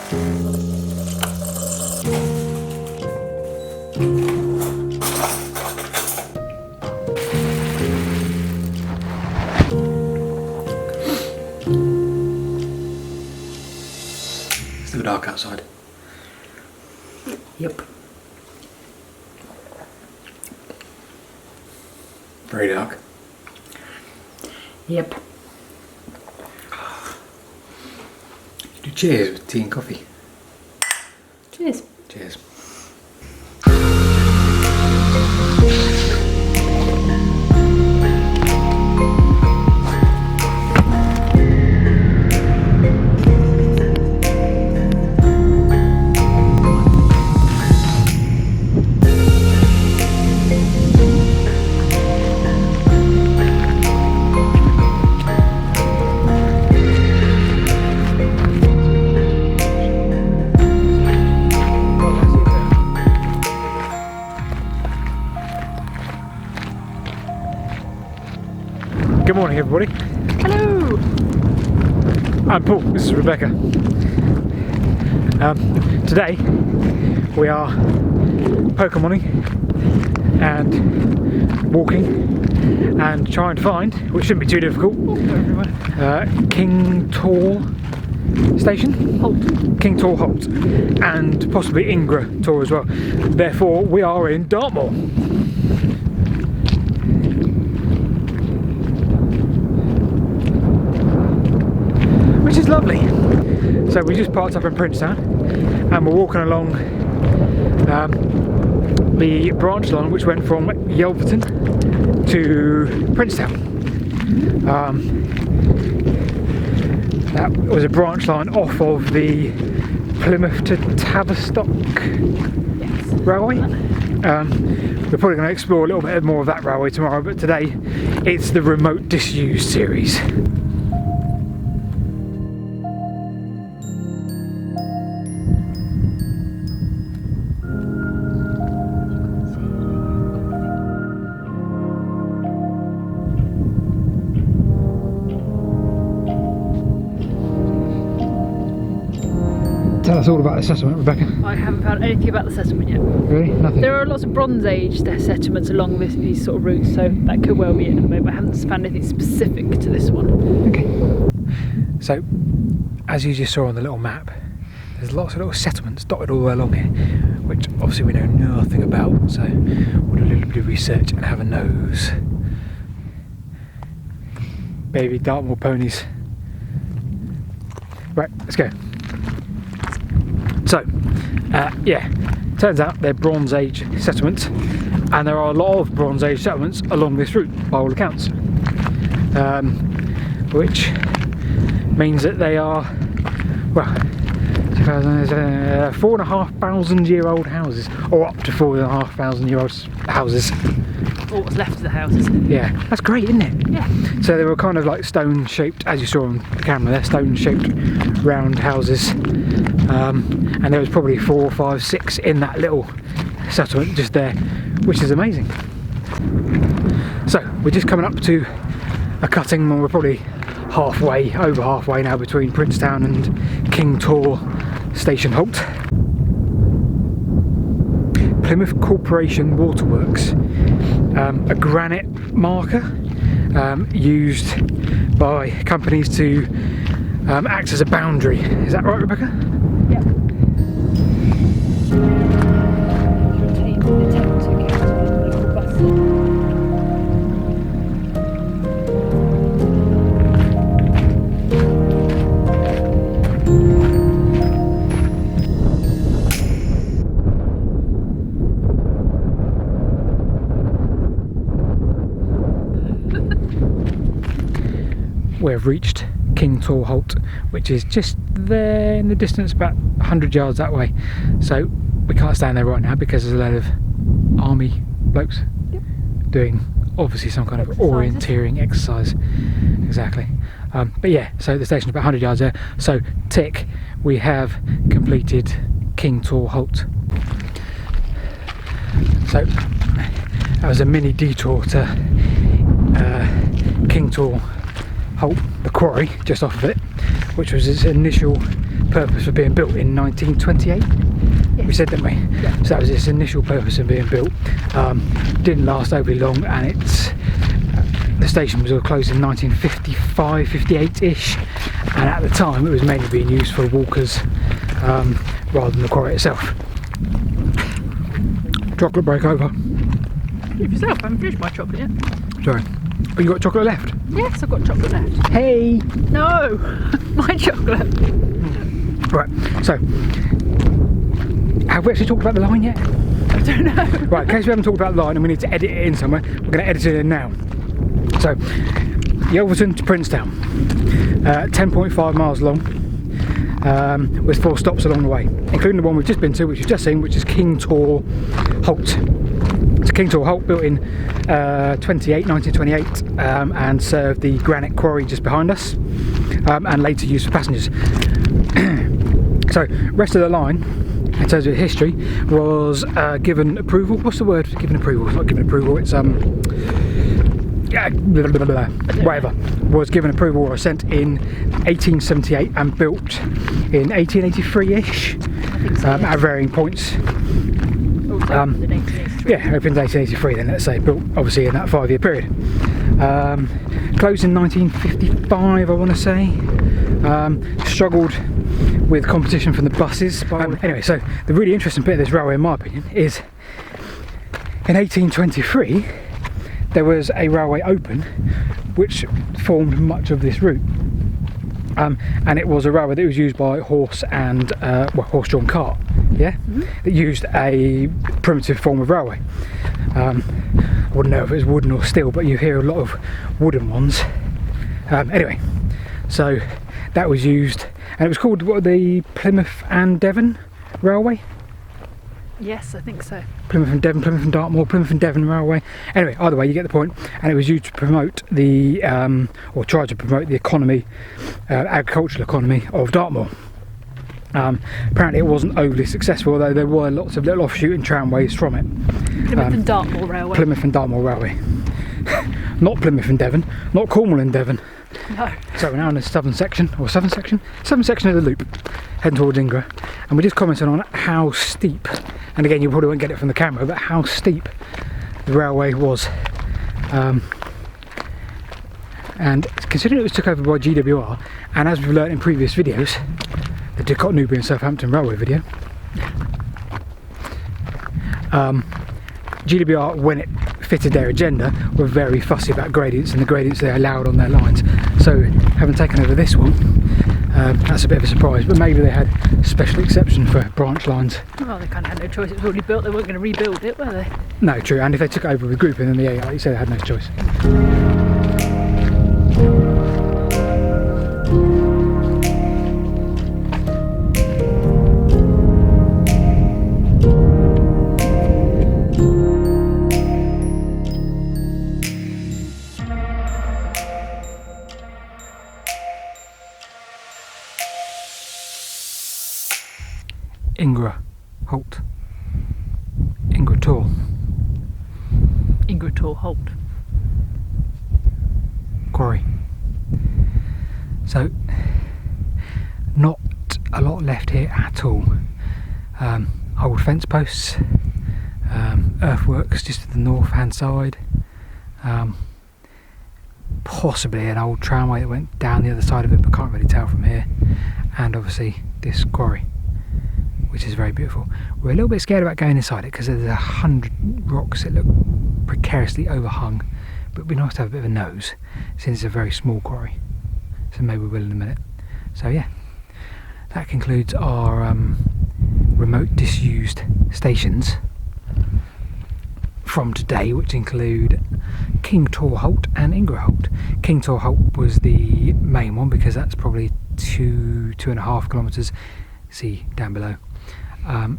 Still dark outside. Yep. Very dark. Yep. Do cheers with tea and coffee. Cheers. Cheers. Good morning, everybody. Hello. I'm Paul. This is Rebecca. Today we are Pokemoning and walking and trying to find, which shouldn't be too difficult, King Tor Station, Halt. King Tor Halt, and possibly Ingra Tor as well. Therefore, we are in Dartmoor. Which is lovely. So we just parked up in Princetown and we're walking along the branch line which went from Yelverton to Princetown. That was a branch line off of the Plymouth to Tavistock railway. We're probably going to explore a little bit more of that railway tomorrow, but today it's the remote disused series. Tell us all about the settlement, Rebecca. I haven't found anything about the settlement yet. Really? Nothing? There are lots of Bronze Age settlements along these sort of routes, so that could well be it at the moment. I haven't found anything specific to this one. Okay. So, as you just saw on the little map, there's lots of little settlements dotted all the way along here, which obviously we know nothing about, so we'll do a little bit of research and have a nose. Baby Dartmoor ponies. Right, let's go. So, yeah, turns out they're Bronze Age settlements, and there are a lot of Bronze Age settlements along this route, by all accounts. Which means that they are, well, 4,500-year-old houses, or up to 4,500-year-old houses. Or what's left of the houses. Yeah, that's great, isn't it? Yeah. So they were kind of like stone-shaped, as you saw on the camera, they're stone-shaped round houses. And there was probably 4, 5, 6 in that little settlement just there, which is amazing. So we're just coming up to a cutting, and we're probably over halfway now between Princetown and King Tor Station Halt. Plymouth Corporation Waterworks, a granite marker used by companies to act as a boundary. Is that right, Rebecca? Yeah. Take the attempt to catch the local bus. We've reached King Tor Halt, which is just there in the distance, about 100 yards that way. So we can't stand there right now because there's a load of army blokes doing obviously some kind of orienteering exercise. Exactly. But yeah, so the station's about 100 yards there. So tick, we have completed King Tor Halt. So that was a mini detour to King Tor Halt, the quarry just off of it, which was its initial purpose for being built in 1928. Yes. We said, didn't we? Yeah. So that was its initial purpose of being built. Didn't last overly long, and the station was all closed in 1955, 58-ish, and at the time it was mainly being used for walkers rather than the quarry itself. Chocolate break over. Give yourself, I haven't finished my chocolate yet. Sorry. Oh, you got chocolate left? Yes, I've got chocolate left. Hey! No! My chocolate! Right, so, have we actually talked about the line yet? I don't know. Right, in case we haven't talked about the line and we need to edit it in somewhere, we're going to edit it in now. So, Yelverton to Princetown, 10.5 miles long, with 4 stops along the way, including the one we've just been to, which you've just seen, which is King Tor Halt. So King Tor Halt, built in 1928, and served the granite quarry just behind us, and later used for passengers. So, rest of the line, in terms of history, was given approval. What's the word for given approval? It's not given approval, it's whatever. Was given approval or assent in 1878 and built in 1883-ish, at varying points. Yeah, opened 1883 then, let's say, built obviously in that 5-year period. Closed in 1955, I want to say. Struggled with competition from the buses. Anyway, so the really interesting bit of this railway, in my opinion, is in 1823 there was a railway open which formed much of this route. And it was a railway that was used by horse and horse-drawn cart, yeah, that used a primitive form of railway. I wouldn't know if it was wooden or steel, but you hear a lot of wooden ones. Anyway, so that was used, and it was called the Plymouth and Devon Railway. Yes, I think so. Plymouth and Devon, Plymouth and Dartmoor, Plymouth and Devon Railway. Anyway, either way, you get the point. And it was used to promote the, or try to promote the economy, agricultural economy of Dartmoor. Apparently it wasn't overly successful, although there were lots of little offshooting tramways from it. Plymouth and Dartmoor Railway. Plymouth and Dartmoor Railway. Not Plymouth and Devon, not Cornwall and Devon. No. So we're now in the southern section of the loop, heading towards Ingra, and we're just commenting on how steep, and again you probably won't get it from the camera, but how steep the railway was. And considering it was took over by GWR, and as we've learnt in previous videos, the Didcot Newbury and Southampton Railway video, GWR, when it fitted their agenda, were very fussy about gradients and the gradients they allowed on their lines. So having taken over this one, that's a bit of a surprise, but maybe they had special exception for branch lines. Well, they kind of had no choice. It was already built. They weren't going to rebuild it, were they? No, true. And if they took it over with grouping, then like you said, they had no choice. Ingra, Halt, Ingra Tor. Ingra Tor, Halt. Quarry. So, not a lot left here at all. Old fence posts, earthworks just to the north hand side, possibly an old tramway that went down the other side of it, but can't really tell from here, and obviously this quarry, which is very beautiful. We're a little bit scared about going inside it because there's 100 rocks that look precariously overhung, but it'd be nice to have a bit of a nose since it's a very small quarry, so maybe we will in a minute. So yeah, that concludes our remote disused stations from today, which include King Tor Halt and Ingra Halt. King Tor Halt was the main one because that's probably 2.5 kilometres, see down below,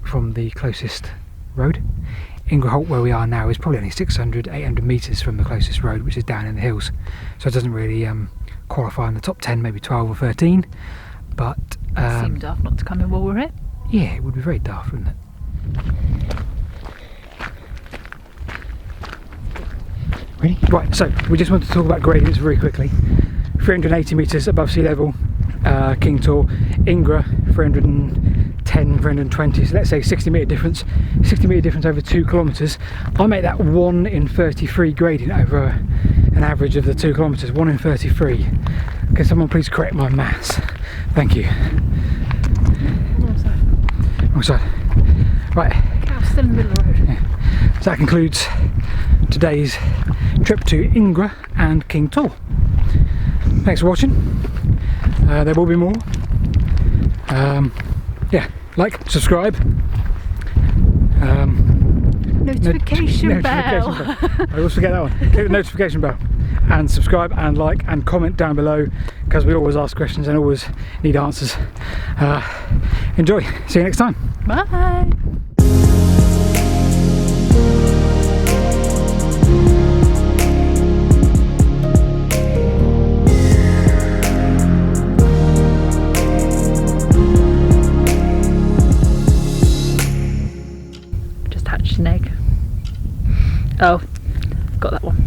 from the closest road. Ingra Halt, where we are now, is probably only 600-800 metres from the closest road, which is down in the hills, so it doesn't really qualify in the top 10, maybe 12 or 13, but Seemed daft not to come in while we're here. yeah, it would be very daft, wouldn't it? Really? Right, so we just want to talk about gradients very quickly. 380 metres above sea level, King Tor. Ingra, 310, 320, so let's say 60 metre difference. 60 metre difference over 2 kilometres. I make that 1 in 33 gradient over an average of the 2 kilometres. 1 in 33. Can someone please correct my maths? Thank you. Wrong side. Right. Cow's still in the middle of the road. Yeah. So that concludes today's trip to Ingra and King Tor. Thanks for watching. There will be more. Yeah, like, subscribe. Notification bell. I always forget that one. Click the notification bell and subscribe and like and comment down below, because we always ask questions and always need answers. Enjoy. See you next time. Bye. Just hatched an egg. Oh, got that one.